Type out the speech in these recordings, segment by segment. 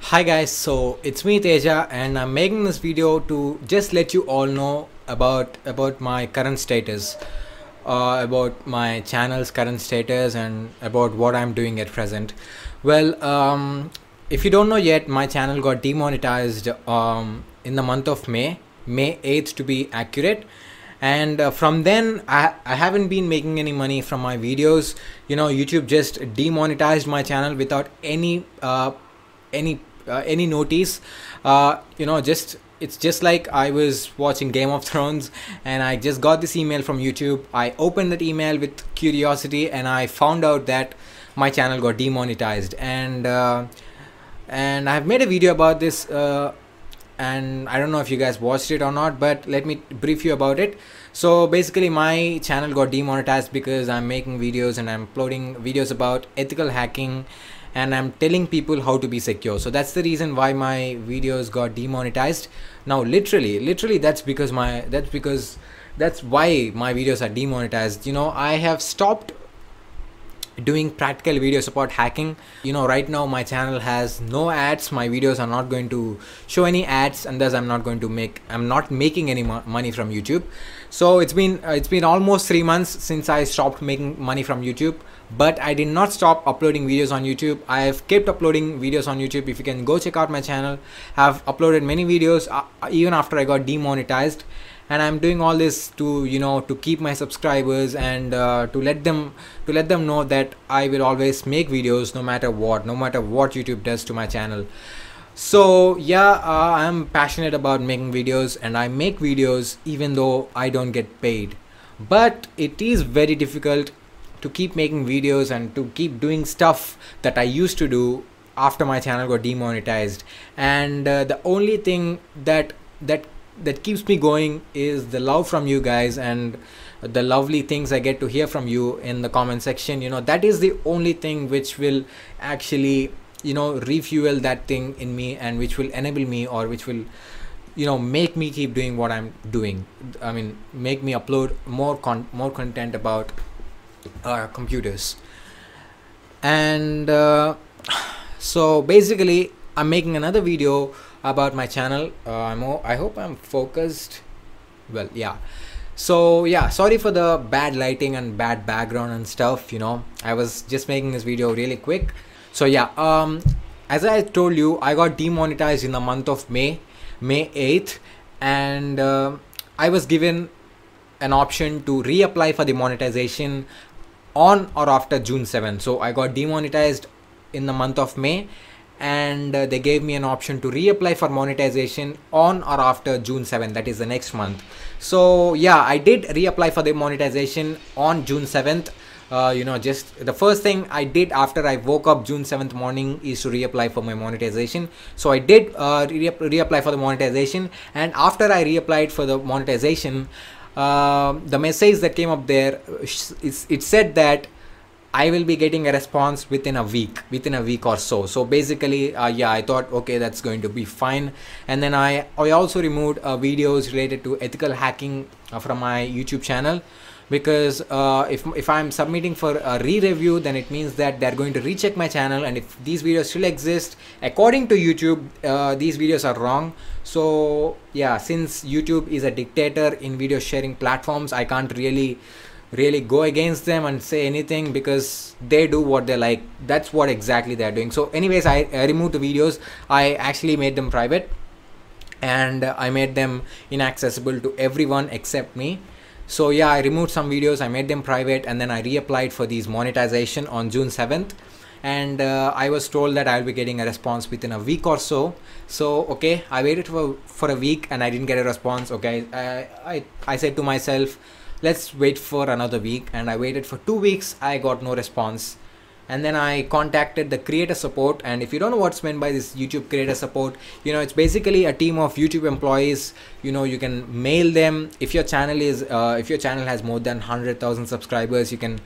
Hi guys, so it's me Teja and I'm making this video to just let you all know about my current status, about my channel's current status and about what I'm doing at present. Well, if you don't know yet, my channel got demonetized in the month of May 8th to be accurate. And from then I haven't been making any money from my videos. YouTube just demonetized my channel without any notice. Just it's just like I was watching Game of Thrones and I just got this email from YouTube. I opened that email with curiosity and I found out that my channel got demonetized, and I've made a video about this, and I don't know if you guys watched it or not, but let me brief you about it. So basically my channel got demonetized because I'm making videos and I'm uploading videos about ethical hacking and I'm telling people how to be secure. So that's the reason why my videos got demonetized. Now literally that's why my videos are demonetized. I have stopped doing practical videos about hacking. Right now my channel has no ads. My videos are not going to show any ads, and thus I'm not making any money from YouTube. So it's been almost 3 months since I stopped making money from YouTube, but I did not stop uploading videos on YouTube. I have kept uploading videos on YouTube. If you can go check out my channel, I've uploaded many videos even after I got demonetized, and I'm doing all this to keep my subscribers and to let them know that I will always make videos no matter what YouTube does to my channel. So yeah, I'm passionate about making videos and I make videos even though I don't get paid, but it is very difficult to keep making videos and to keep doing stuff that I used to do after my channel got demonetized. And the only thing that keeps me going is the love from you guys and the lovely things I get to hear from you in the comment section. That is the only thing which will actually refuel that thing in me, and which will enable me, or which will make me keep doing what I'm doing. I mean, make me upload more content about computers. And so basically I'm making another video about my channel. I hope I'm focused. Well, yeah. So yeah, sorry for the bad lighting and bad background and stuff. I was just making this video really quick. So yeah, as I told you, I got demonetized in the month of May 8th, and I was given an option to reapply for the monetization on or after June 7th. So I got demonetized in the month of May, and they gave me an option to reapply for monetization on or after June 7th, that is the next month. So yeah, I did reapply for the monetization on June 7th. Just the first thing I did after I woke up June 7th morning is to reapply for my monetization. So I did reapply for the monetization, and after I reapplied for the monetization, the message that came up there, it said that I will be getting a response within a week or so. So basically, yeah, I thought, okay, that's going to be fine. And then I also removed videos related to ethical hacking from my YouTube channel, because if I'm submitting for a re-review, then it means that they're going to recheck my channel, and if these videos still exist, according to YouTube, these videos are wrong. So yeah, since YouTube is a dictator in video sharing platforms, I can't really go against them and say anything, because they do what they like. That's what exactly they're doing. So anyways, I removed the videos. I actually made them private, and I made them inaccessible to everyone except me. So yeah, I removed some videos, I made them private, and then I reapplied for these monetization on June 7th, and I was told that I'll be getting a response within a week or so. So okay, I waited for a week and I didn't get a response. Okay, I said to myself, let's wait for another week, and I waited for 2 weeks. I got no response, and then I contacted the creator support. And if you don't know what's meant by this YouTube creator support, it's basically a team of YouTube employees. You can mail them if your channel has more than 100,000 subscribers. You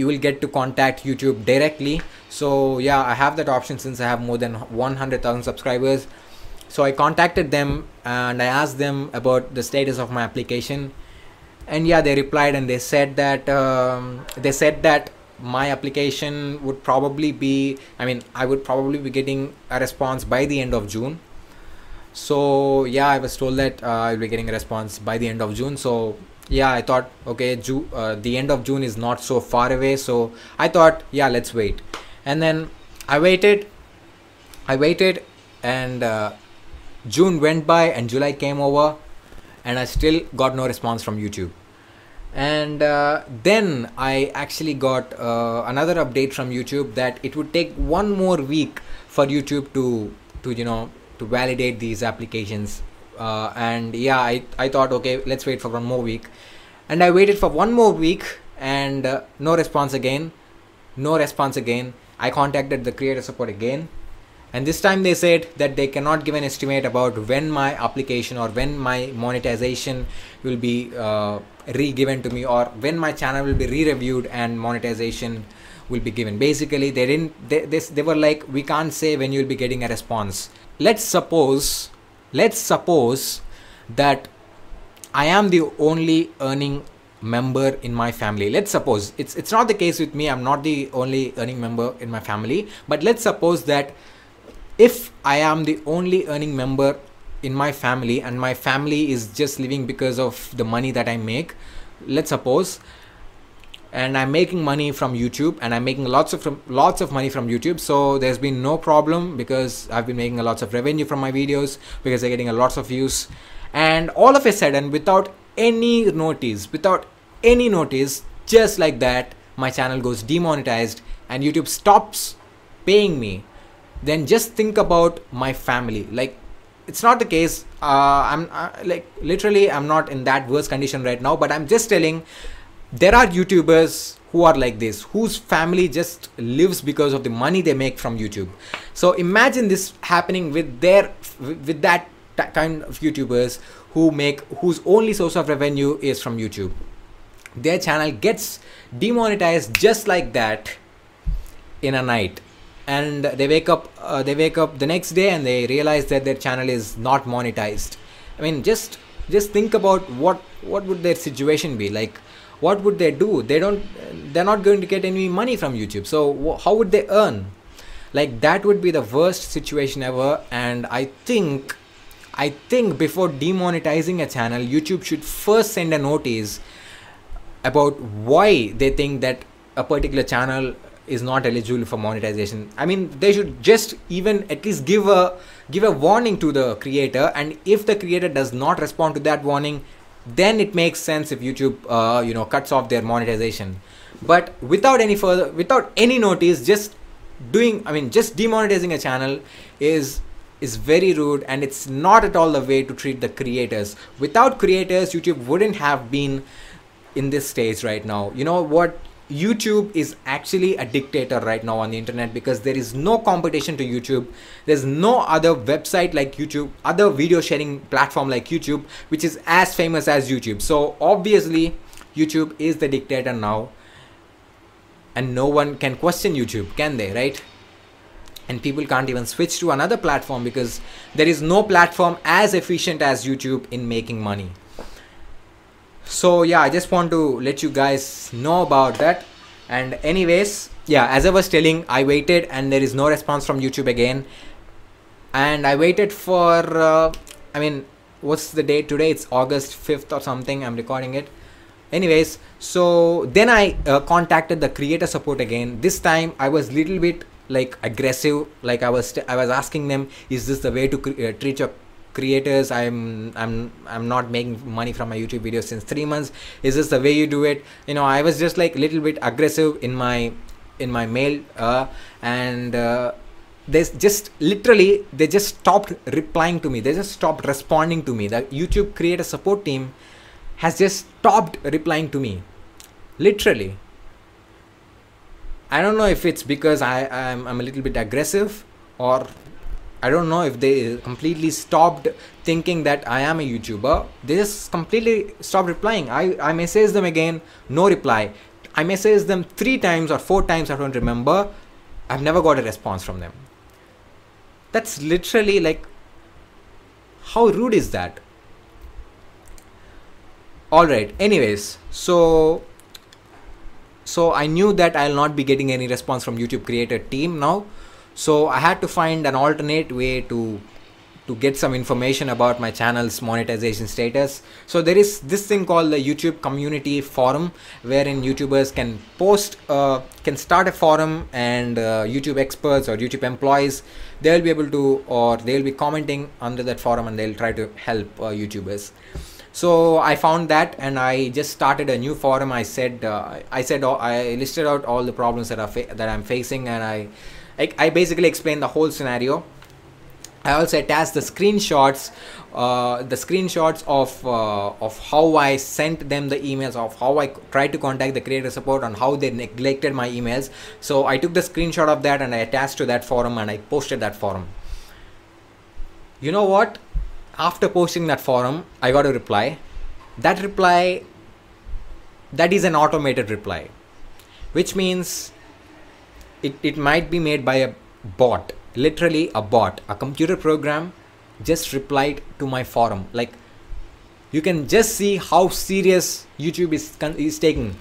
will get to contact YouTube directly. So yeah, I have that option since I have more than 100,000 subscribers. So I contacted them and I asked them about the status of my application. And yeah, they replied, and they said that my application would probably be, I mean, I would probably be getting a response by the end of June. So yeah, I was told that I'll be getting a response by the end of June. So yeah, I thought, okay, the end of June is not so far away. So I thought, yeah, let's wait. And then I waited, and June went by and July came over, and I still got no response from YouTube. And then I actually got another update from YouTube that it would take one more week for YouTube to to validate these applications. And yeah, I thought, okay, let's wait for one more week. And I waited for one more week, and no response again. I contacted the creator support again, and this time they said that they cannot give an estimate about when my application or when my monetization will be re-given to me, or when my channel will be re-reviewed and monetization will be given. Basically, they were like, we can't say when you'll be getting a response. Let's suppose that I am the only earning member in my family. Let's suppose it's not the case with me. I'm not the only earning member in my family, but let's suppose that if I am the only earning member in my family, and my family is just living because of the money that I make, let's suppose, and I'm making money from YouTube, and I'm making lots of money from YouTube, so there's been no problem because I've been making lots of revenue from my videos because they're getting a lots of views. And all of a sudden, without any notice, just like that, my channel goes demonetized and YouTube stops paying me. Then just think about my family. Like, it's not the case. I'm like, literally, I'm not in that worse condition right now, but I'm just telling, there are YouTubers who are like this, whose family just lives because of the money they make from YouTube. So imagine this happening with that kind of YouTubers whose only source of revenue is from YouTube. Their channel gets demonetized just like that in a night, and they wake up the next day and they realize that their channel is not monetized. I mean, just think about what would their situation be like. What would they do? They're not going to get any money from YouTube, so how would they earn? Like, that would be the worst situation ever. And I think before demonetizing a channel, YouTube should first send a notice about why they think that a particular channel is not eligible for monetization. I mean, they should just even at least give a warning to the creator, and if the creator does not respond to that warning, then it makes sense if YouTube cuts off their monetization. But without any notice, just demonetizing a channel is very rude, and it's not at all the way to treat the creators. Without creators, YouTube wouldn't have been in this stage right now. You know what? YouTube is actually a dictator right now on the internet, because there is no competition to YouTube. There's no other website like YouTube, other video sharing platform like YouTube, which is as famous as YouTube. So obviously YouTube is the dictator now, and no one can question YouTube, can they? Right? And people can't even switch to another platform because there is no platform as efficient as YouTube in making money. So yeah, I just want to let you guys know about that. And anyways, yeah, as I was telling, I waited and there is no response from YouTube again. And I waited for what's the date today? It's August 5th or something. I'm recording it. Anyways, so then I contacted the creator support again. This time I was little bit like aggressive. Like I was asking them, is this the way to treat your creators? I'm not making money from my YouTube videos since 3 months. Is this the way you do it? I was just like a little bit aggressive in my mail, and they just stopped replying to me. They just stopped responding to me. The YouTube creator support team has just stopped replying to me, literally. I don't know if it's because I'm a little bit aggressive, or I don't know if they completely stopped thinking that I am a YouTuber. They just completely stopped replying. I messaged them again, no reply. I messaged them 3 times or 4 times, I don't remember. I've never got a response from them. That's literally like, how rude is that? Alright, anyways, so So I knew that I'll not be getting any response from YouTube creator team now. So I had to find an alternate way to get some information about my channel's monetization status. So there is this thing called the YouTube community forum, wherein YouTubers can post, can start a forum, and YouTube experts or YouTube employees, they'll be able to, or they'll be commenting under that forum, and they'll try to help YouTubers. So I found that, and I just started a new forum. I listed out all the problems that I'm facing, and I basically explained the whole scenario. I also attached the screenshots of how I sent them the emails, of how I tried to contact the creator support, and how they neglected my emails. So I took the screenshot of that and I attached to that forum, and I posted that forum. You know what? After posting that forum, I got a reply. That reply, that is an automated reply, which means it might be made by a bot. Literally a bot, a computer program just replied to my forum. Like, you can just see how serious YouTube is taking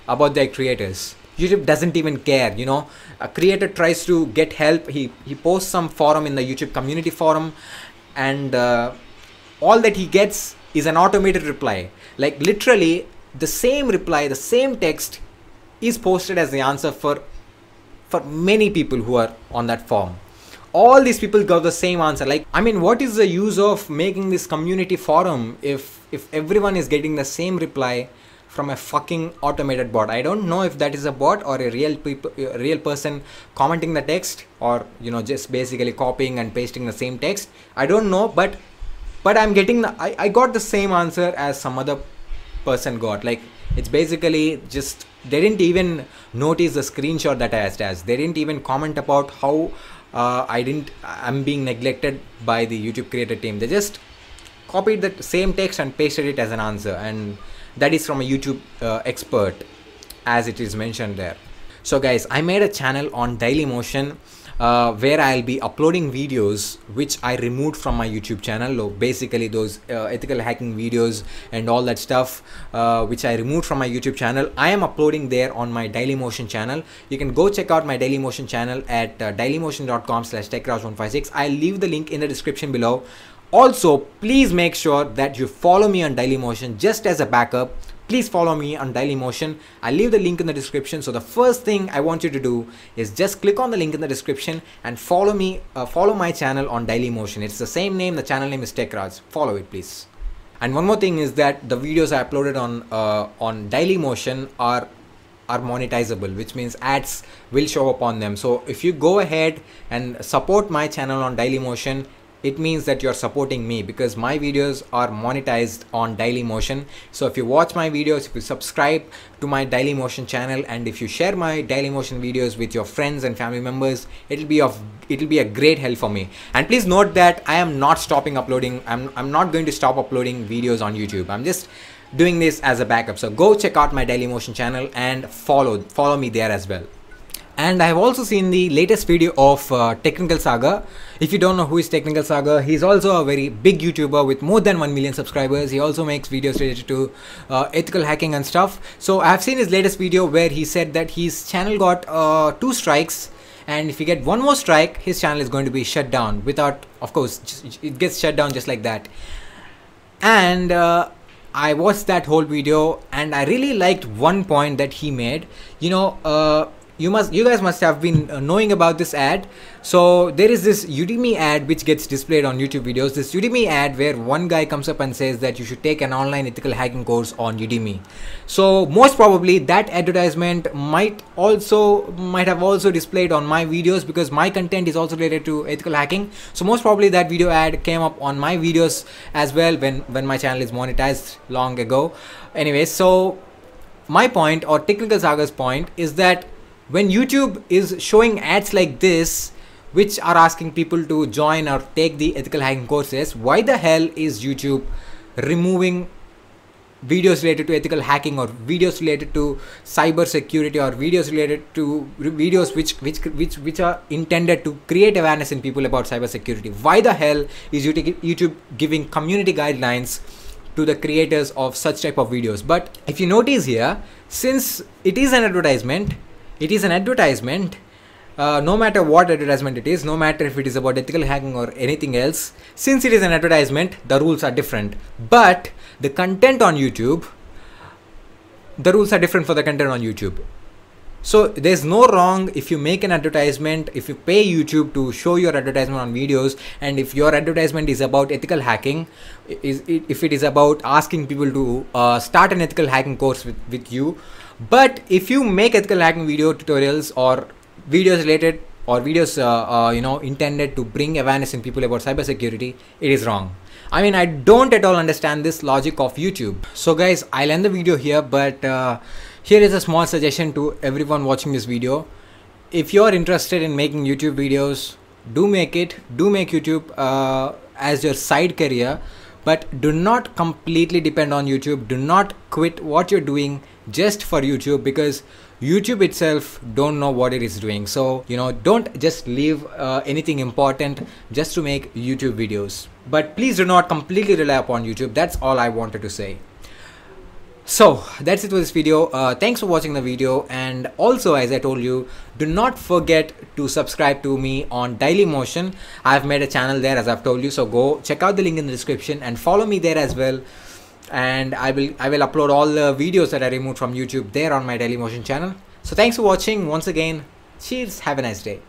about their creators. YouTube doesn't even care, you know. A creator tries to get help, he posts some forum in the YouTube community forum, and all that he gets is an automated reply. Like, literally the same reply, the same text is posted as the answer for many people who are on that forum. All these people got the same answer. Like, I mean, what is the use of making this community forum if everyone is getting the same reply from a fucking automated bot? I don't know if that is a bot or a real person commenting the text, or, you know, just basically copying and pasting the same text. I don't know, but I'm getting I got the same answer as some other person got. Like, it's basically just, they didn't even notice the screenshot that I attached. They didn't even comment about how I'm being neglected by the YouTube creator team. They just copied the same text and pasted it as an answer, and that is from a YouTube expert, as it is mentioned there. So guys, I made a channel on Dailymotion where I'll be uploading videos which I removed from my YouTube channel. So basically those ethical hacking videos and all that stuff which I removed from my YouTube channel, I am uploading there on my Dailymotion channel. You can go check out my Dailymotion channel at dailymotion.com/techraj156. I'll leave the link in the description below. Also, please make sure that you follow me on Dailymotion. Just as a backup, please follow me on Dailymotion. I'll leave the link in the description. So the first thing I want you to do is just click on the link in the description and follow me, follow my channel on Dailymotion. It's the same name. The channel name is TechRaj. Follow it, please. And one more thing is that the videos I uploaded on Dailymotion are monetizable, which means ads will show up on them. So if you go ahead and support my channel on Dailymotion, it means that you're supporting me, because my videos are monetized on Dailymotion. So if you watch my videos, if you subscribe to my Dailymotion channel, and if you share my Dailymotion videos with your friends and family members, it'll be a great help for me. And please note that I am not stopping uploading. I'm not going to stop uploading videos on YouTube. I'm just doing this as a backup. So go check out my Dailymotion channel and follow me there as well. And I have also seen the latest video of Technical Saga. If you don't know who is Technical Saga, he's also a very big YouTuber with more than 1 million subscribers. He also makes videos related to ethical hacking and stuff. So I have seen his latest video where he said that his channel got 2 strikes. And if you get 1 more strike, his channel is going to be shut down without, of course, it gets shut down just like that. And I watched that whole video, and I really liked one point that he made. You know, you guys must have been knowing about this ad. So there is this Udemy ad which gets displayed on YouTube videos. This Udemy ad where one guy comes up and says that you should take an online ethical hacking course on Udemy. So most probably that advertisement might have also displayed on my videos, because my content is also related to ethical hacking. So most probably that video ad came up on my videos as well when my channel is monetized long ago. Anyway, so my point, or Technical Saga's point, is that when YouTube is showing ads like this, which are asking people to join or take the ethical hacking courses, why the hell is YouTube removing videos related to ethical hacking, or videos related to cyber security, or videos related to videos which are intended to create awareness in people about cyber security? Why the hell is YouTube giving community guidelines to the creators of such type of videos. But if you notice here, since it is an advertisement, no matter what advertisement it is, no matter if it is about ethical hacking or anything else, since it is an advertisement, the rules are different. But the content on YouTube, the rules are different for the content on YouTube. So there's no wrong if you make an advertisement, if you pay YouTube to show your advertisement on videos, and if your advertisement is about ethical hacking, if it is about asking people to start an ethical hacking course with you. But if you make ethical hacking video tutorials or videos related or videos intended to bring awareness in people about cybersecurity, it is wrong. I mean, I don't at all understand this logic of YouTube. So guys, I'll end the video here, but here is a small suggestion to everyone watching this video. If you're interested in making YouTube videos, do make YouTube as your side career, but do not completely depend on YouTube. Do not quit what you're doing just for YouTube, because YouTube itself don't know what it is doing. So don't just leave anything important just to make YouTube videos. But please do not completely rely upon YouTube. That's all I wanted to say. So that's it for this video. Thanks for watching the video, and also, as I told you, do not forget to subscribe to me on Dailymotion. I've made a channel there, as I've told you, so go check out the link in the description and follow me there as well. And I will upload all the videos that I removed from YouTube there on my Dailymotion channel. So thanks for watching once again. Cheers, have a nice day.